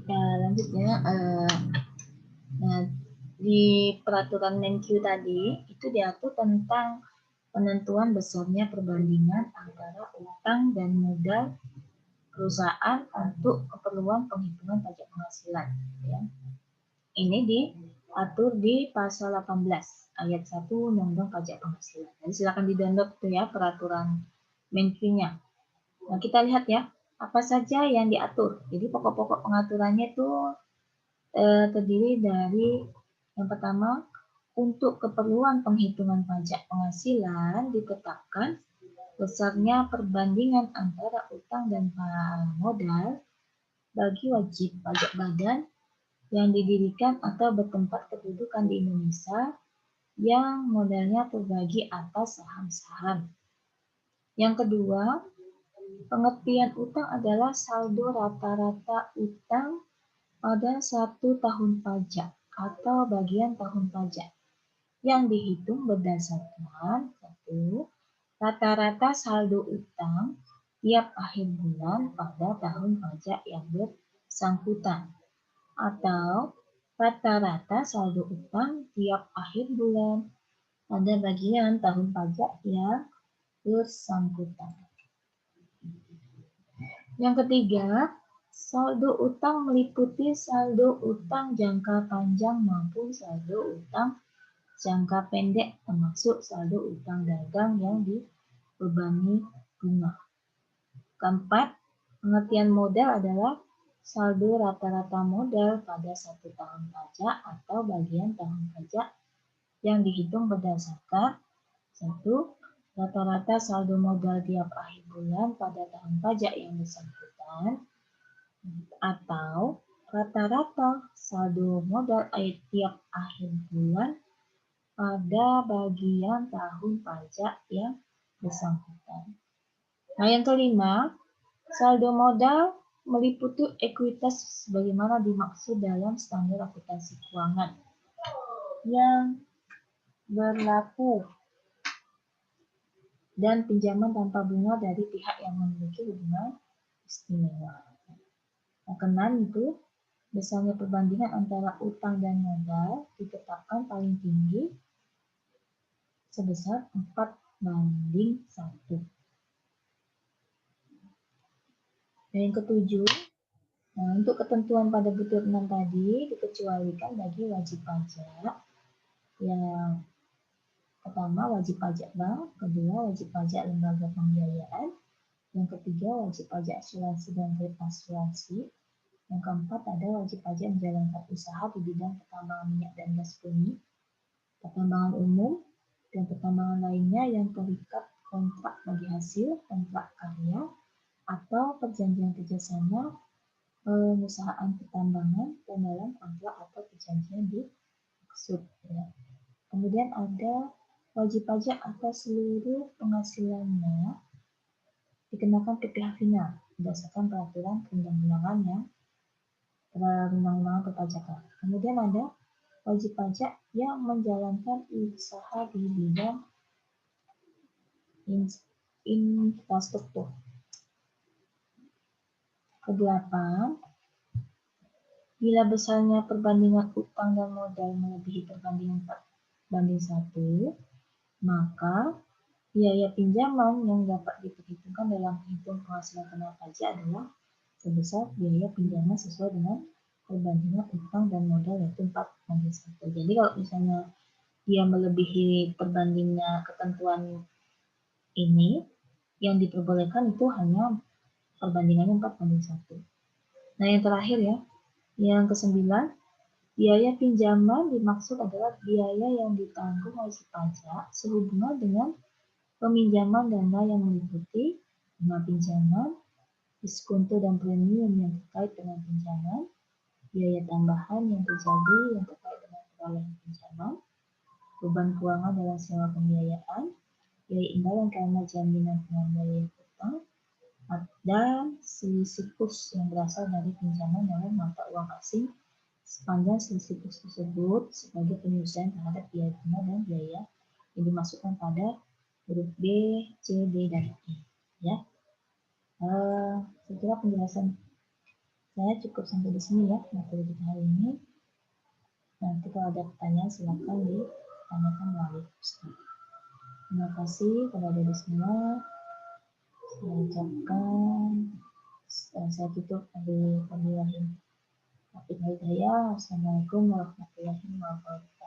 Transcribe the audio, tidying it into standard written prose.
Lanjutnya, nah, di peraturan Menq tadi itu diatur tentang penentuan besarnya perbandingan antara utang dan modal perusahaan untuk keperluan penghitungan pajak penghasilan. Ya. Ini diatur di pasal 18 ayat 1 Undang-Undang Pajak Penghasilan. Jadi silakan di-download itu ya peraturan Menq-nya. Nah, kita lihat ya, apa saja yang diatur. Jadi pokok-pokok pengaturannya itu terdiri dari yang pertama, untuk keperluan penghitungan pajak penghasilan ditetapkan besarnya perbandingan antara utang dan modal bagi wajib pajak badan yang didirikan atau bertempat kedudukan di Indonesia yang modalnya terbagi atas saham-saham. Yang kedua, pengertian utang adalah saldo rata-rata utang pada 1 tahun pajak atau bagian tahun pajak yang dihitung berdasarkan 1. Rata-rata saldo utang tiap akhir bulan pada tahun pajak yang bersangkutan atau rata-rata saldo utang tiap akhir bulan pada bagian tahun pajak yang bersangkutan. Yang ketiga, saldo utang meliputi saldo utang jangka panjang maupun saldo utang jangka pendek, termasuk saldo utang dagang yang dibebani bunga. Keempat, pengertian modal adalah saldo rata-rata modal pada 1 tahun pajak atau bagian tahun pajak yang dihitung berdasarkan 1. Rata-rata saldo modal tiap akhir bulan pada tahun pajak yang bersangkutan atau rata-rata saldo modal tiap akhir bulan pada bagian tahun pajak yang bersangkutan. Nah, yang kelima, saldo modal meliputi ekuitas sebagaimana dimaksud dalam standar akuntansi keuangan yang berlaku dan pinjaman tanpa bunga dari pihak yang memiliki hubungan istimewa. Nah, keenam itu besarnya perbandingan antara utang dan modal ditetapkan paling tinggi sebesar 4:1. Dan yang ketujuh, untuk ketentuan pada butir 6 tadi dikecualikan bagi wajib pajak yang pertama wajib pajak bank, kedua wajib pajak lembaga pembiayaan, yang ketiga wajib pajak asuransi dan kredit asuransi, yang keempat ada wajib pajak menjalankan usaha di bidang pertambangan minyak dan gas bumi, pertambangan umum, dan pertambangan lainnya yang terikat kontrak bagi hasil, kontrak karya, atau perjanjian kerjasama pengusahaan pertambangan dan dalam kontrak atau perjanjian dimaksud. Ya. Kemudian ada wajib pajak atas seluruh penghasilannya dikenakan ke pihak final berdasarkan peraturan perundang-undangan yang perundang-undangan perpajakan. Kemudian ada wajib pajak yang menjalankan usaha di bidang infrastruktur. Kedelapan, bila besarnya perbandingan utang dan modal melebihi perbandingan 4:1, maka biaya pinjaman yang dapat diperhitungkan dalam penghitungan penghasilan kena pajak adalah sebesar biaya pinjaman sesuai dengan perbandingan utang dan modal yaitu 4:1. Jadi kalau misalnya dia melebihi perbandingan ketentuan ini, yang diperbolehkan itu hanya perbandingannya 4:1. Nah, yang terakhir ya, yang kesembilan, biaya pinjaman dimaksud adalah biaya yang ditanggung wajib pajak sehubungan dengan peminjaman dana yang meliputi bunga pinjaman, diskonto dan premium yang terkait dengan pinjaman, biaya tambahan yang terjadi yang terkait dengan perolehan pinjaman, beban keuangan dalam sewa pembiayaan, biaya imbalan karena jaminan pengembalian utang, dan selisih kurs yang berasal dari pinjaman dalam mata uang asing sepanjang selisih kurs tersebut sebagai penyelesaian terhadap biaya bunga dan biaya yang dimasukkan pada huruf B, C, D, dan E. Ya, saya kira penjelasan Saya cukup sampai di sini ya materi kita hari ini. Nanti kalau ada pertanyaan silakan ditanyakan melalui poster. Terima kasih kepada adik semua. Saya ucapkan, saya tutup Assalamualaikum warahmatullahi wabarakatuh.